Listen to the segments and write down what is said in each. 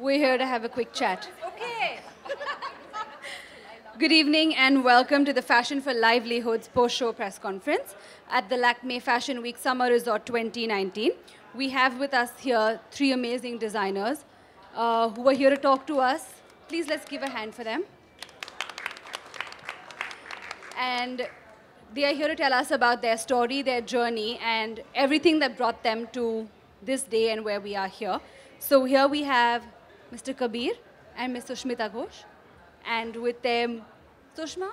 We're here to have a quick chat. Okay. Good evening and welcome to the Fashion for Livelihoods post-show press conference at the Lakme Fashion Week Summer Resort 2019. We have with us here three amazing designers who are here to talk to us. Please let's give a hand for them. And they are here to tell us about their story, their journey, and everything that brought them to this day and where we are here. So here we have Mr. Kabir and Ms. Sushmita Ghosh. And with them, Sushma?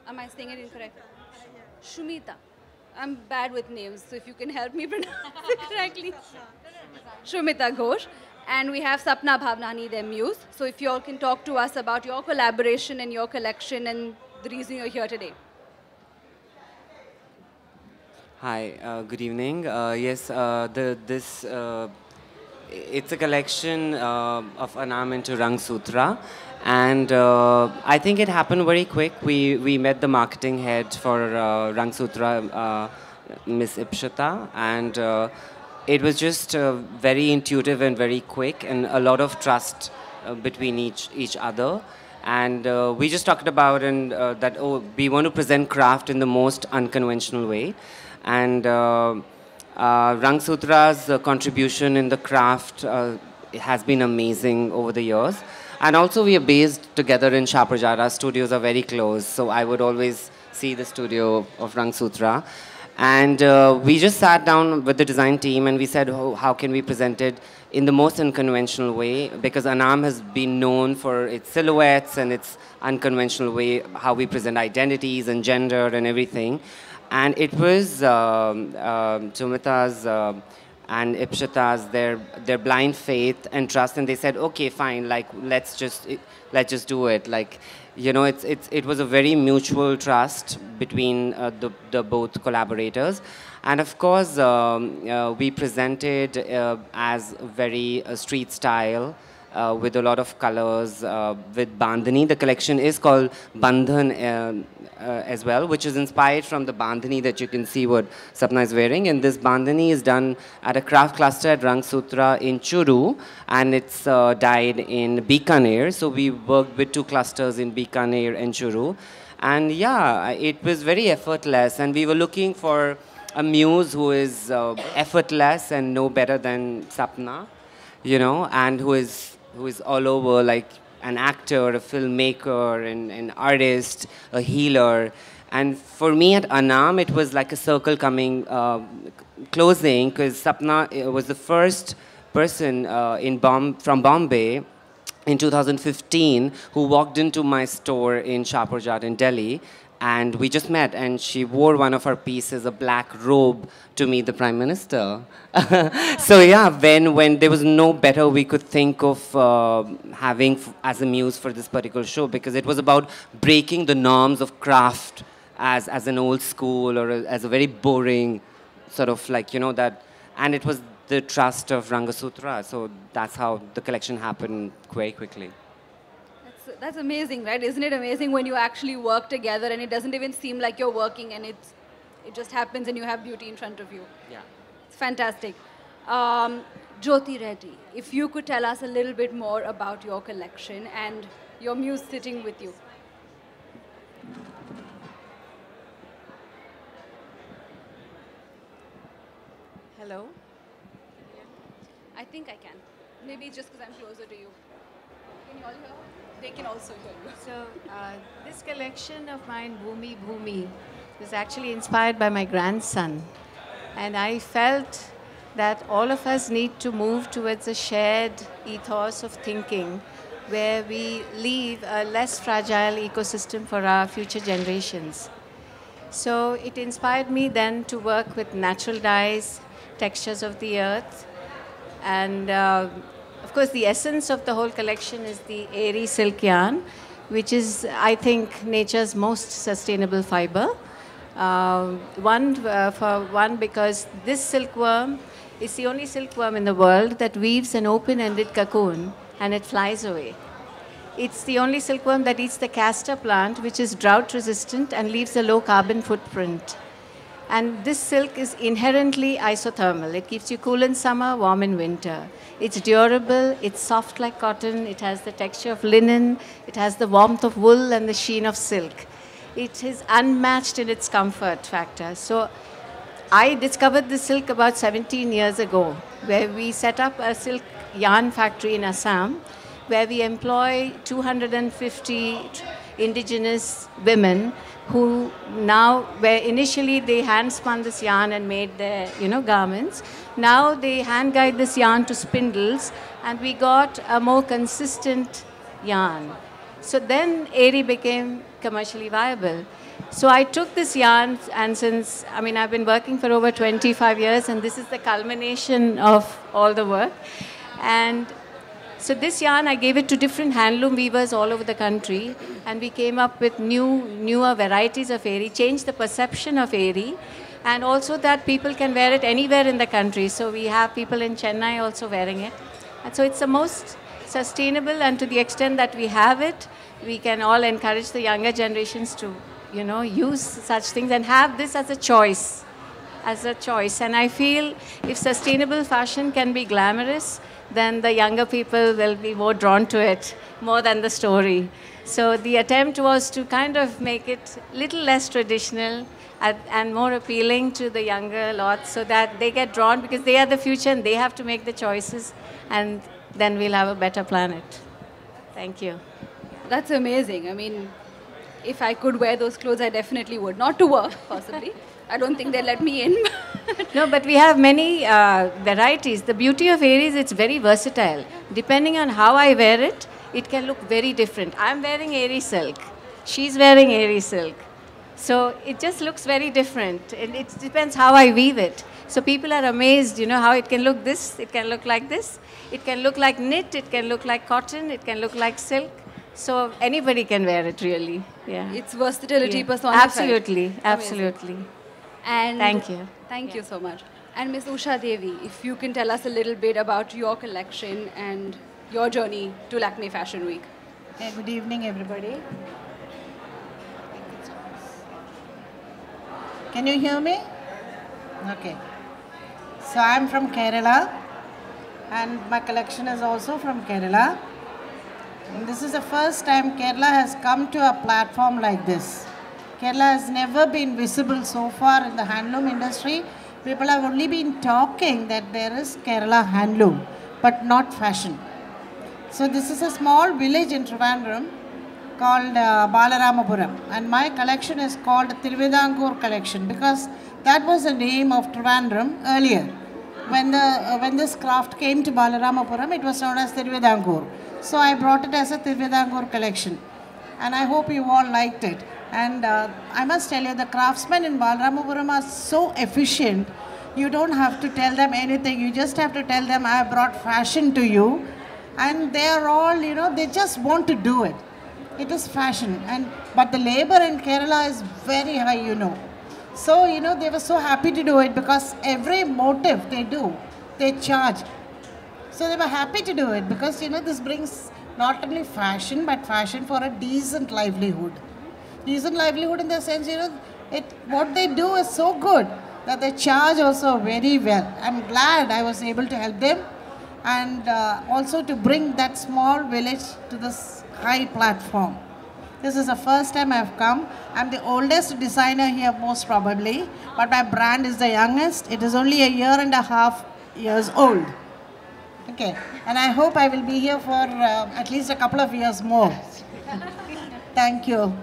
Am I saying it incorrect? Shumita. I'm bad with names, so if you can help me pronounce it correctly. Shumita Ghosh. And we have Sapna Bhavnani, their muse. So if you all can talk to us about your collaboration and your collection and the reason you're here today. Hi, good evening. Yes, it's a collection of Anam into Rang Sutra, and I think it happened very quick. We met the marketing head for Rang Sutra, Miss Ipshita, and it was just very intuitive and very quick, and a lot of trust between each other. And we just talked about that we want to present craft in the most unconventional way. And Rang Sutra's contribution in the craft has been amazing over the years. And also we are based together in Shapoorji. Our studios are very close, so I would always see the studio of Rang Sutra. And we just sat down with the design team and we said, how can we present it in the most unconventional way? Because Anam has been known for its silhouettes and its unconventional way, how we present identities and gender and everything. And it was Sumita's and Ipshita's, their blind faith and trust, and they said, okay, fine, like let's just do it. Like, you know, it was a very mutual trust between the both collaborators, and of course we presented as very street style. With a lot of colors, with bandhani. The collection is called Bandhan as well, which is inspired from the bandhani that you can see what Sapna is wearing. And this bandhani is done at a craft cluster at Rang Sutra in Churu, and it's dyed in Bikaner. So we worked with two clusters in Bikaner and Churu. And yeah, it was very effortless. And we were looking for a muse who is effortless and no better than Sapna, you know, and who is all over, like an actor, a filmmaker, an artist, a healer. And for me at Anam, it was like a circle coming, closing, because Sapna was the first person from Bombay in 2015 who walked into my store in Shapoorji in Delhi. And we just met, and she wore one of her pieces, a black robe, to meet the Prime Minister. So yeah, when there was no better we could think of having as a muse for this particular show, because it was about breaking the norms of craft as an old school or as a very boring sort of like, you know, that, and it was the trust of Ranga Sutra. So that's how the collection happened very quickly. That's amazing, right? Isn't it amazing when you actually work together and it doesn't even seem like you're working and it just happens and you have beauty in front of you? Yeah. It's fantastic. Jyoti Reddy, if you could tell us a little bit more about your collection and your muse sitting with you. Hello? I think I can. Maybe it's just because I'm closer to you. Can you all hear? They can also hear you. So, this collection of mine, Bhumi Bhumi, was actually inspired by my grandson. And I felt that all of us need to move towards a shared ethos of thinking where we leave a less fragile ecosystem for our future generations. So it inspired me then to work with natural dyes, textures of the earth, and of course, the essence of the whole collection is the airy silk yarn, which is, I think, nature's most sustainable fiber. Because this silkworm is the only silkworm in the world that weaves an open-ended cocoon and it flies away. It's the only silkworm that eats the castor plant, which is drought resistant and leaves a low carbon footprint. And this silk is inherently isothermal. It keeps you cool in summer, warm in winter. It's durable, it's soft like cotton, it has the texture of linen, it has the warmth of wool and the sheen of silk. It is unmatched in its comfort factor. So I discovered the silk about 17 years ago, where we set up a silk yarn factory in Assam, where we employ 250 indigenous women who now, where initially they hand spun this yarn and made their, garments. Now they hand guide this yarn to spindles, and we got a more consistent yarn. So then Eri became commercially viable. So I took this yarn, and since, I've been working for over 25 years, and this is the culmination of all the work. And so this yarn, I gave it to different handloom weavers all over the country, and we came up with newer varieties of Eri, changed the perception of Eri, and also that people can wear it anywhere in the country. So we have people in Chennai also wearing it. And so it's the most sustainable, and to the extent that we have it, we can all encourage the younger generations to, use such things and have this as a choice. And I feel if sustainable fashion can be glamorous, then the younger people will be more drawn to it, more than the story. So the attempt was to kind of make it a little less traditional and more appealing to the younger lot, so that they get drawn, because they are the future and they have to make the choices, and then we'll have a better planet. Thank you. That's amazing. If I could wear those clothes, I definitely would. Not to work, possibly. I don't think they'll let me in. No, but we have many varieties. The beauty of Eri is it's very versatile. Depending on how I wear it, it can look very different. I'm wearing Eri silk. She's wearing Eri silk. So it just looks very different. And it depends how I weave it. So people are amazed, how it can look this, it can look like this. It can look like knit, it can look like cotton, it can look like silk. So anybody can wear it, really. Yeah. It's versatility personified. Absolutely, absolutely. Amazing. And thank you. Thank you so much. And Ms. Usha Devi, if you can tell us a little bit about your collection and your journey to Lakme Fashion Week. Hey, good evening, everybody. Can you hear me? Okay. So I'm from Kerala, and my collection is also from Kerala. And this is the first time Kerala has come to a platform like this. Kerala has never been visible so far in the handloom industry. People have only been talking that there is Kerala handloom, but not fashion. So this is a small village in Trivandrum called Balaramapuram, and my collection is called Thiruvidankur collection, because that was the name of Trivandrum earlier. When this craft came to Balaramapuram, it was known as Thiruvidankur. So I brought it as a Thiruvidankur collection, and I hope you all liked it. And I must tell you, the craftsmen in Balaramapuram are so efficient. You don't have to tell them anything. You just have to tell them, I have brought fashion to you. And they are all, they just want to do it. It is fashion. But the labor in Kerala is very high, So, they were so happy to do it, because every motive they do, they charge. So they were happy to do it, because, this brings not only fashion, but fashion for a decent livelihood. Decent livelihood in the sense, what they do is so good that they charge also very well. I'm glad I was able to help them, and also to bring that small village to this high platform. This is the first time I've come. I'm the oldest designer here, most probably, but my brand is the youngest. It is only 1.5 years old. Okay, and I hope I will be here for at least a couple of years more. Thank you.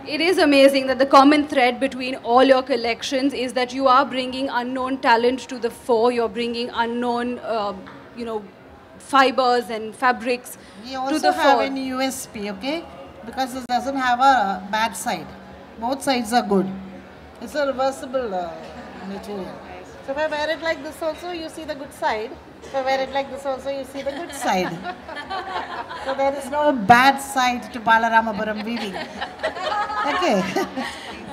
It is amazing that the common thread between all your collections is that you are bringing unknown talent to the fore. You're bringing unknown, fibers and fabrics to the fore. We also have an USP, okay? Because it doesn't have a bad side. Both sides are good. It's a reversible material. So if I wear it like this also, you see the good side. If I wear it like this also, you see the good side. So there is no bad side to Balaramapuram weaving. Okay.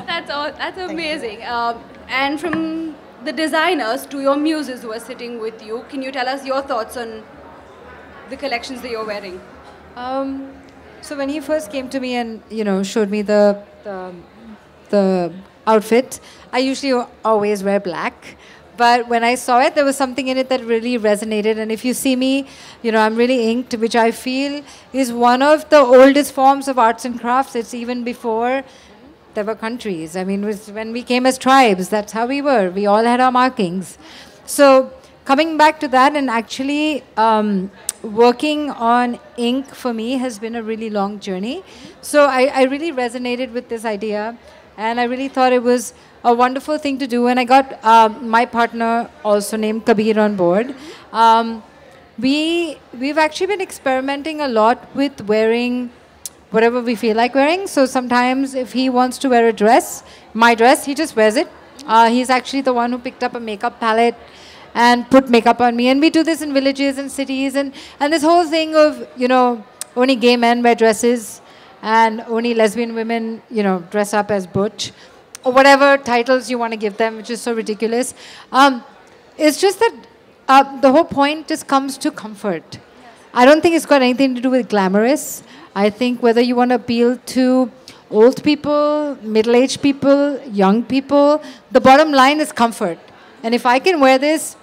That's amazing. And from the designers to your muses who are sitting with you, can you tell us your thoughts on the collections that you're wearing? So when he first came to me and showed me the outfit. I usually always wear black. But when I saw it, there was something in it that really resonated. And if you see me, I'm really inked, which I feel is one of the oldest forms of arts and crafts. It's even before there were countries. I mean, it was when we came as tribes, that's how we were. We all had our markings. So coming back to that and actually working on ink for me has been a really long journey. So I really resonated with this idea. And I really thought it was a wonderful thing to do. And I got my partner, also named Kabir, on board. We've actually been experimenting a lot with wearing whatever we feel like wearing. So sometimes if he wants to wear a dress, my dress, he just wears it. He's actually the one who picked up a makeup palette and put makeup on me. And we do this in villages and cities. And this whole thing of, only gay men wear dresses and only lesbian women, dress up as butch, or whatever titles you want to give them, which is so ridiculous. It's just that the whole point just comes to comfort. I don't think it's got anything to do with glamorous. I think whether you want to appeal to old people, middle-aged people, young people, the bottom line is comfort. And if I can wear this,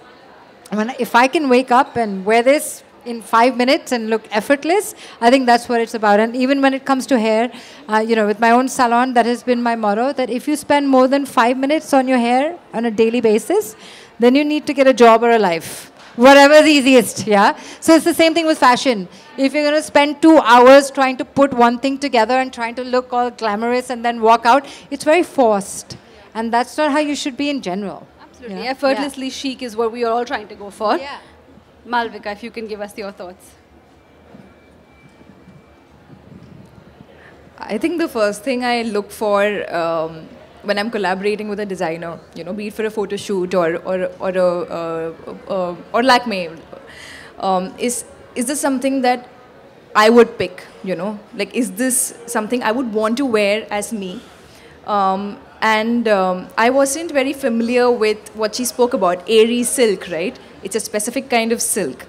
if I can wake up and wear this in 5 minutes and look effortless, I think that's what it's about. And even when it comes to hair, with my own salon, that has been my motto, that if you spend more than 5 minutes on your hair on a daily basis, then you need to get a job or a life. Whatever is easiest, yeah? So it's the same thing with fashion. If you're going to spend 2 hours trying to put one thing together and trying to look all glamorous and then walk out, it's very forced. And that's not how you should be in general. Absolutely. Effortlessly chic is what we are all trying to go for. Yeah. Malavika, if you can give us your thoughts. I think the first thing I look for when I'm collaborating with a designer, be it for a photo shoot or Lakme, is this something that I would pick? Like, is this something I would want to wear as me? I wasn't very familiar with what she spoke about, airy silk, right? It's a specific kind of silk.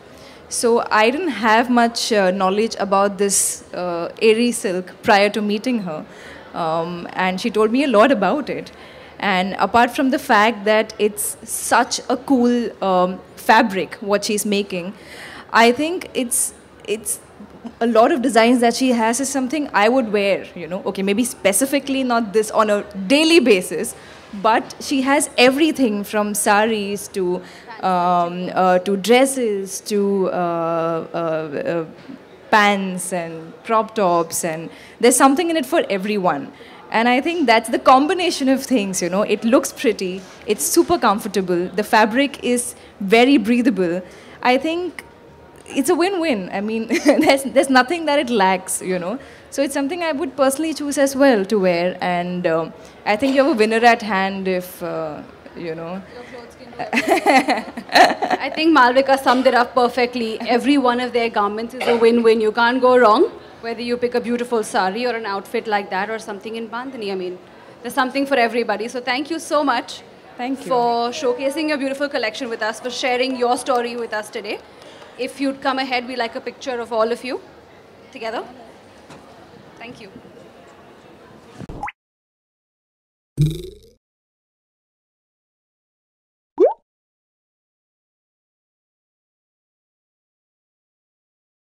So I didn't have much knowledge about this airy silk prior to meeting her. And she told me a lot about it. And apart from the fact that it's such a cool fabric, what she's making, I think it's a lot of designs that she has is something I would wear, Okay, maybe specifically not this on a daily basis, but she has everything from saris to dresses to pants and crop tops, and there's something in it for everyone. And I think that's the combination of things, It looks pretty, it's super comfortable, the fabric is very breathable. I think it's a win-win. I mean, there's nothing that it lacks, So it's something I would personally choose as well to wear. And I think you have a winner at hand if, Your clothes can do everything. I think Malavika summed it up perfectly. Every one of their garments is a win-win. You can't go wrong, whether you pick a beautiful sari or an outfit like that or something in Bandhani. I mean, there's something for everybody. So thank you so much. Thank you. For showcasing your beautiful collection with us, for sharing your story with us today. If you'd come ahead, we'd like a picture of all of you together. Thank you.